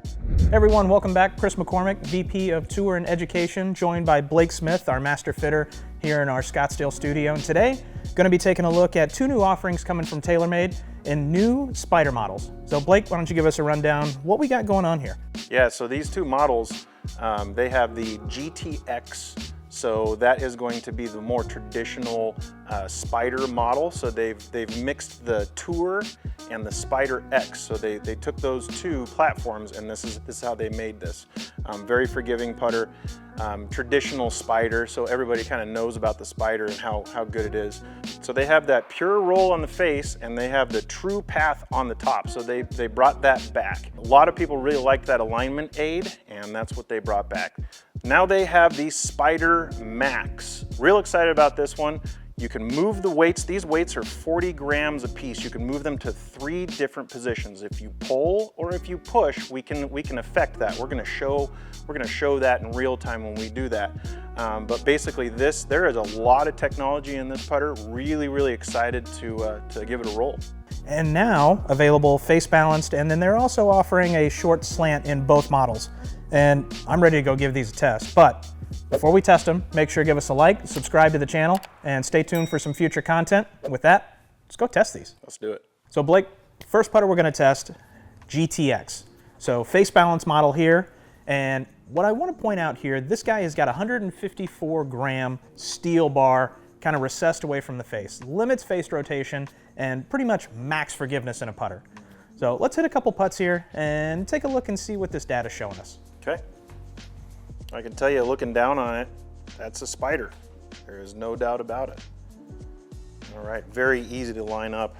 Hey everyone, welcome back. Chris McCormick, VP of Tour and Education, joined by Blake Smith, our master fitter here in our Scottsdale studio. And today, going to be taking a look at two new offerings coming from TaylorMade in new Spyder models. So Blake, why don't you give us a rundown what we got going on here? Yeah, so these two models, they have the GTX. So that is going to be the more traditional Spyder model. So they've mixed the Tour and the Spyder X. So they took those two platforms, and this is how they made this. Very forgiving putter, traditional Spyder. So everybody kind of knows about the Spyder and how good it is. So they have that pure roll on the face, and they have the true path on the top. So they brought that back. A lot of people really like that alignment aid, and that's what they brought back. Now they have the Spyder Max. Real excited about this one. You can move the weights. These weights are 40 grams a piece. You can move them to 3 different positions. If you pull or if you push, we can affect that. We're gonna show that in real time when we do that. But basically there is a lot of technology in this putter. Really excited to give it a roll. And now available face balanced, and then they're also offering a short slant in both models. And I'm ready to go give these a test. But before we test them, make sure to give us a like, subscribe to the channel, and stay tuned for some future content. With that, let's go test these. Let's do it. So Blake, first putter we're gonna test, GTX. So face balance model here. And what I wanna point out here, this guy has got 154 gram steel bar, kind of recessed away from the face. Limits face rotation and pretty much max forgiveness in a putter. So let's hit a couple putts here and take a look and see what this data is showing us. Okay. I can tell you, looking down on it, that's a Spyder. There is no doubt about it. All right, very easy to line up.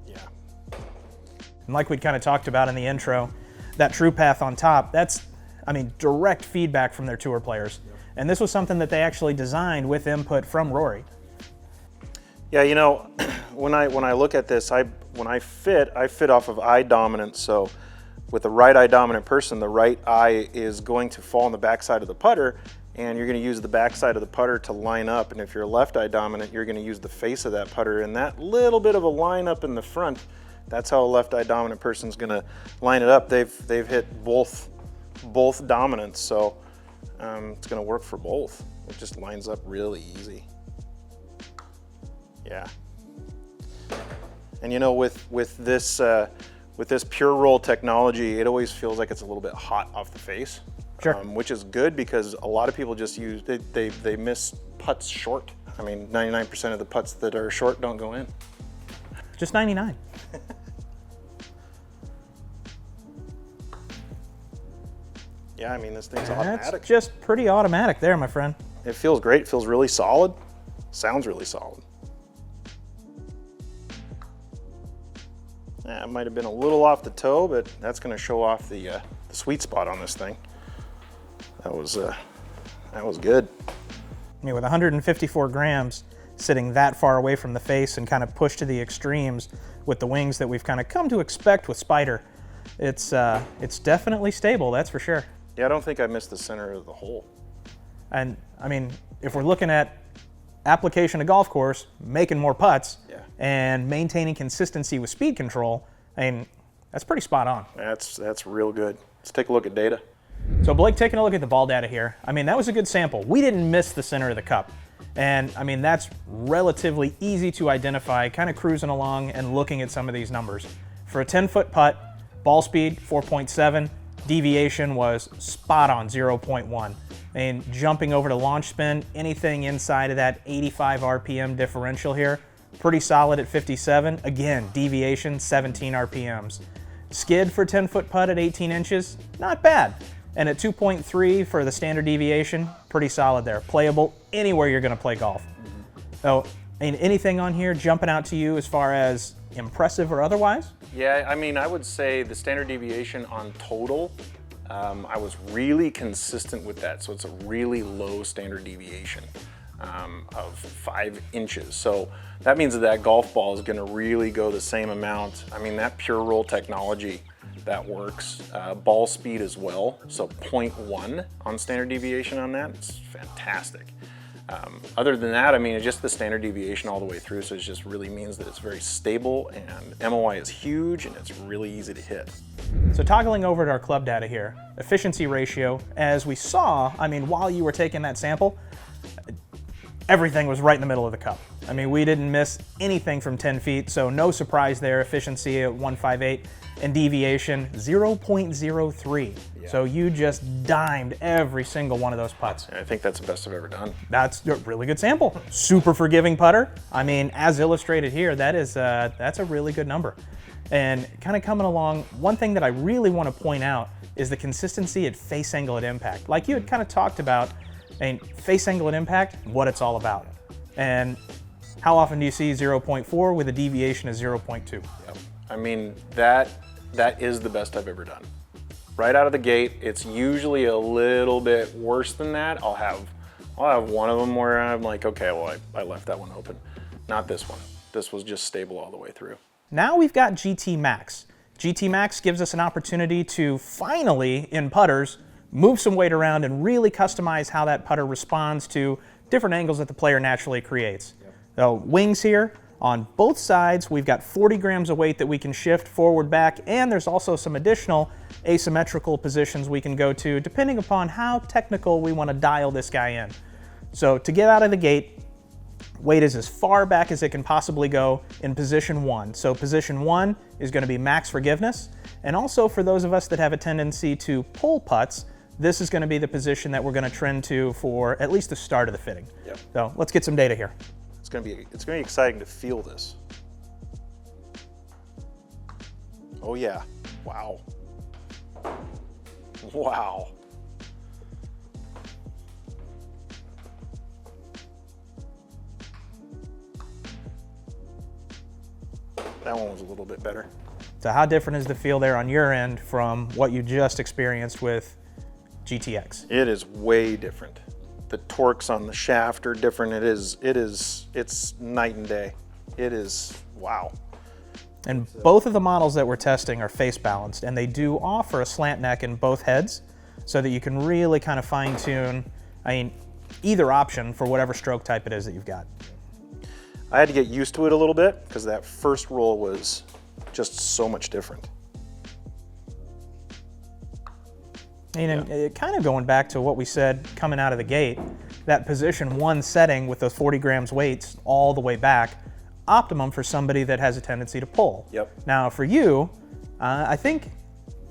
Yeah. And like we kind of talked about in the intro, that true path on top, that's, I mean, direct feedback from their tour players. Yep. And this was something that they actually designed with input from Rory. Yeah, you know, when I look at this, when I fit off of eye dominance. So with the right eye dominant person, the right eye is going to fall on the backside of the putter, and you're going to use the backside of the putter to line up. And if you're left eye dominant, you're going to use the face of that putter, and that little bit of a line up in the front, that's how a left eye dominant person's going to line it up. They've hit both dominants, so it's going to work for both. It just lines up really easy. Yeah. And you know, with this pure roll technology, it always feels like it's a little bit hot off the face. Sure. Which is good, because a lot of people just use, they miss putts short. I mean, 99% of the putts that are short don't go in. Just 99. Yeah, I mean, this thing's automatic. That's just pretty automatic there, my friend. It feels great. It feels really solid. Sounds really solid. Yeah, it might have been a little off the toe, but that's going to show off the sweet spot on this thing. That was good. I mean, with 154 grams sitting that far away from the face and kind of pushed to the extremes with the wings that we've kind of come to expect with Spyder, it's definitely stable, that's for sure. Yeah, I don't think I missed the center of the hole. And I mean, if we're looking at application to golf course, making more putts, yeah, and maintaining consistency with speed control, I mean, that's pretty spot on. That's real good. Let's take a look at data. So Blake, taking a look at the ball data here, I mean, that was a good sample. We didn't miss the center of the cup. And I mean, that's relatively easy to identify, kind of cruising along and looking at some of these numbers. For a 10-foot putt, ball speed, 4.7, deviation was spot on, 0.1. And jumping over to launch spin, anything inside of that 85 RPM differential here, pretty solid at 57. Again, deviation, 17 RPMs. Skid for 10-foot putt at 18 inches, not bad. And at 2.3 for the standard deviation, pretty solid there. Playable anywhere you're gonna play golf. So, I mean, anything on here jumping out to you as far as impressive or otherwise? Yeah, I mean, I would say the standard deviation on total, I was really consistent with that. So it's a really low standard deviation of 5 inches. So that means that golf ball is gonna really go the same amount. I mean, that pure roll technology, that works. Ball speed as well, so 0.1 on standard deviation on that, it's fantastic. Other than that, I mean, it's just the standard deviation all the way through, so it just really means that it's very stable, and MOI is huge, and it's really easy to hit. So toggling over to our club data here, efficiency ratio, as we saw, I mean, while you were taking that sample, everything was right in the middle of the cup. I mean, we didn't miss anything from 10 feet, so no surprise there. Efficiency at 158 and deviation 0.03. Yeah. So you just dimed every single one of those putts. I think that's the best I've ever done. That's a really good sample. Super forgiving putter. I mean, as illustrated here, that's a really good number. And kind of coming along, one thing that I really want to point out is the consistency at face angle at impact. Like you had kind of talked about, I mean, face angle at impact, what it's all about. And how often do you see 0.4 with a deviation of 0.2? Yep. I mean, that is the best I've ever done. Right out of the gate, it's usually a little bit worse than that. I'll have one of them where I'm like, okay, well, I left that one open. Not this one. This was just stable all the way through. Now we've got GT Max. GT Max gives us an opportunity to finally, in putters, move some weight around and really customize how that putter responds to different angles that the player naturally creates. Yep. So wings here, on both sides, we've got 40 grams of weight that we can shift forward, back, and there's also some additional asymmetrical positions we can go to depending upon how technical we want to dial this guy in. So to get out of the gate, weight is as far back as it can possibly go in position 1. So position 1 is going to be max forgiveness, and also for those of us that have a tendency to pull putts, this is going to be the position that we're going to trend to for at least the start of the fitting. Yep. So let's get some data here. It's going to be exciting to feel this. Oh yeah, wow. Wow. That one was a little bit better. So how different is the feel there on your end from what you just experienced with GTX? It is way different. The torques on the shaft are different. It's night and day. It is, wow. And both of the models that we're testing are face balanced, and they do offer a slant neck in both heads so that you can really kind of fine tune, I mean, either option for whatever stroke type it is that you've got. I had to get used to it a little bit because that first roll was just so much different. And kind of going back to what we said coming out of the gate, that position 1 setting with those 40 grams weights all the way back, optimum for somebody that has a tendency to pull. Yep. Now for you, I think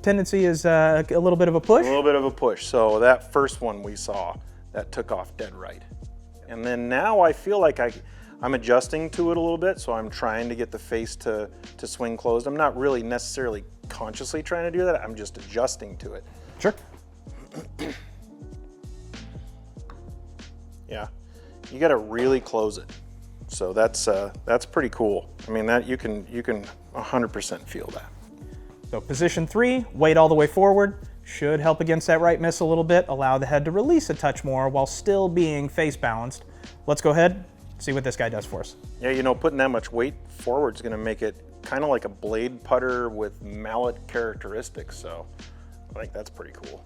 tendency is a little bit of a push. A little bit of a push. So that first one we saw, that took off dead right. And then now I feel like I'm adjusting to it a little bit, so I'm trying to get the face to swing closed. I'm not really necessarily consciously trying to do that, I'm just adjusting to it. Sure. Yeah, you got to really close it. So that's pretty cool. I mean, that you can 100% feel that. So position 3, weight all the way forward, should help against that right miss a little bit, allow the head to release a touch more while still being face balanced. Let's go ahead, see what this guy does for us. Yeah, you know, putting that much weight forward is going to make it kind of like a blade putter with mallet characteristics. So I think that's pretty cool.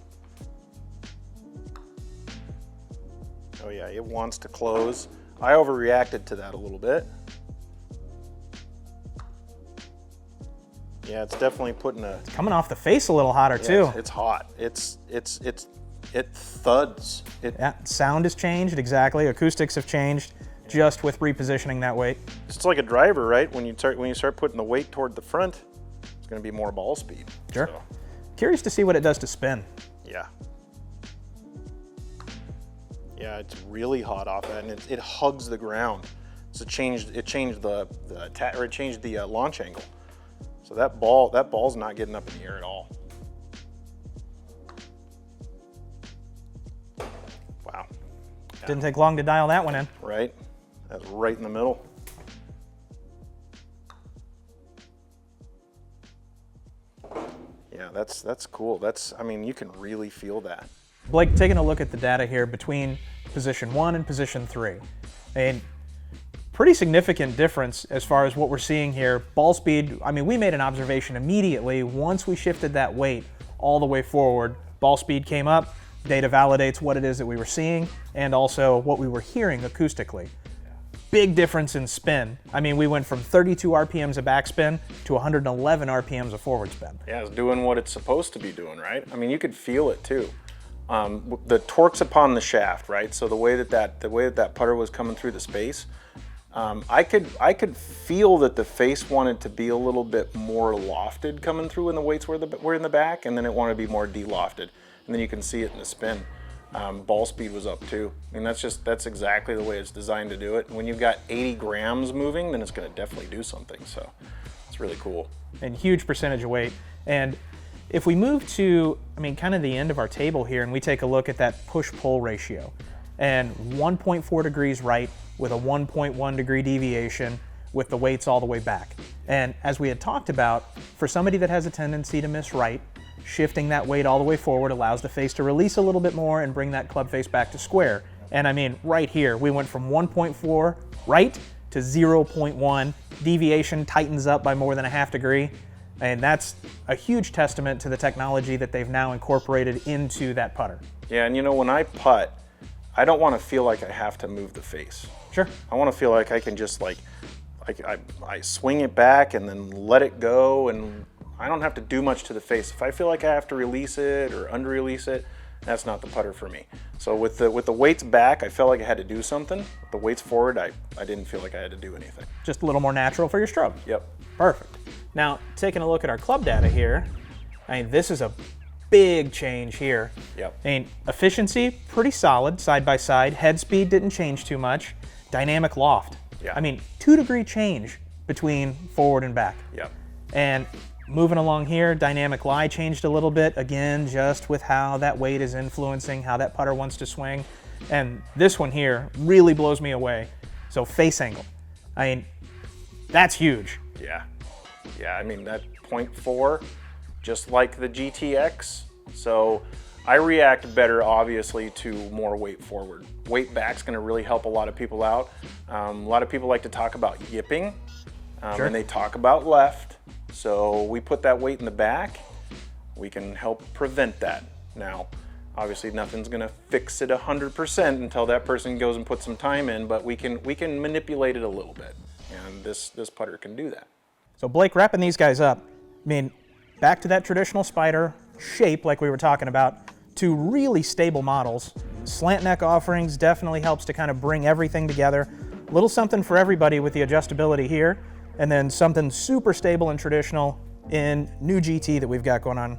Oh yeah, it wants to close. I overreacted to that a little bit. Yeah, it's definitely putting a... It's coming off the face a little hotter too. It's hot. It thuds. Yeah, sound has changed, exactly. Acoustics have changed just with repositioning that weight. It's like a driver, right? When you start putting the weight toward the front, it's going to be more ball speed. Sure. So. Curious to see what it does to spin. Yeah. Yeah, it's really hot off that, and it hugs the ground. So it changed the launch angle. So that ball's not getting up in the air at all. Wow. Yeah. Didn't take long to dial that one in. Right. That's right in the middle. Yeah, that's cool. I mean, you can really feel that. Blake, taking a look at the data here between position 1 and position 3. And pretty significant difference as far as what we're seeing here. Ball speed, I mean, we made an observation immediately once we shifted that weight all the way forward. Ball speed came up, Data validates what it is that we were seeing and also what we were hearing acoustically. Big difference in spin. I mean, we went from 32 RPMs of backspin to 111 RPMs of forward spin. Yeah, it's doing what it's supposed to be doing, right? I mean, you could feel it too. The torque's upon the shaft, right? So the way that putter was coming through the space, I could feel that the face wanted to be a little bit more lofted coming through when the weights were in the back, and then it wanted to be more de-lofted. And then you can see it in the spin. Ball speed was up too. I mean, that's exactly the way it's designed to do it. When you've got 80 grams moving, then it's going to definitely do something. So it's really cool. And huge percentage of weight. And if we move to, I mean, kind of the end of our table here, and we take a look at that push-pull ratio, and 1.4 degrees right with a 1.1 degree deviation with the weights all the way back. And as we had talked about, for somebody that has a tendency to miss right, shifting that weight all the way forward allows the face to release a little bit more and bring that club face back to square. And I mean, right here, we went from 1.4 right to 0.1. Deviation tightens up by more than a half degree. And that's a huge testament to the technology that they've now incorporated into that putter. Yeah, and you know, when I putt, I don't want to feel like I have to move the face. Sure. I want to feel like I can just I swing it back and then let it go, and I don't have to do much to the face. If I feel like I have to release it or under-release it, that's not the putter for me. So with the weights back, I felt like I had to do something. With the weights forward, I didn't feel like I had to do anything. Just a little more natural for your stroke. Yep. Perfect. Now, taking a look at our club data here, I mean, this is a big change here. Yep. I mean, efficiency, pretty solid, side by side. Head speed didn't change too much. Dynamic loft. Yeah. I mean, 2 degree change between forward and back. Yep. And moving along here, dynamic lie changed a little bit, again, just with how that weight is influencing how that putter wants to swing. And this one here really blows me away. So face angle. I mean, that's huge. Yeah. Yeah, I mean, that 0.4, just like the GTX. So I react better, obviously, to more weight forward. Weight back's going to really help a lot of people out. A lot of people like to talk about yipping, Sure. and they talk about left. So we put that weight in the back. We can help prevent that. Now, obviously, nothing's going to fix it 100% until that person goes and puts some time in, but we can manipulate it a little bit, and this putter can do that. So Blake, wrapping these guys up, I mean, back to that traditional Spider shape like we were talking about, to really stable models. Slant neck offerings definitely helps to kind of bring everything together. A little something for everybody with the adjustability here, and then something super stable and traditional in new GT that we've got going on.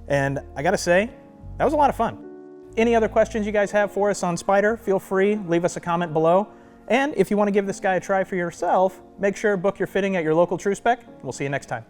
And I gotta say, that was a lot of fun. Any other questions you guys have for us on Spider, feel free, leave us a comment below. And if you want to give this guy a try for yourself, make sure to book your fitting at your local TrueSpec. We'll see you next time.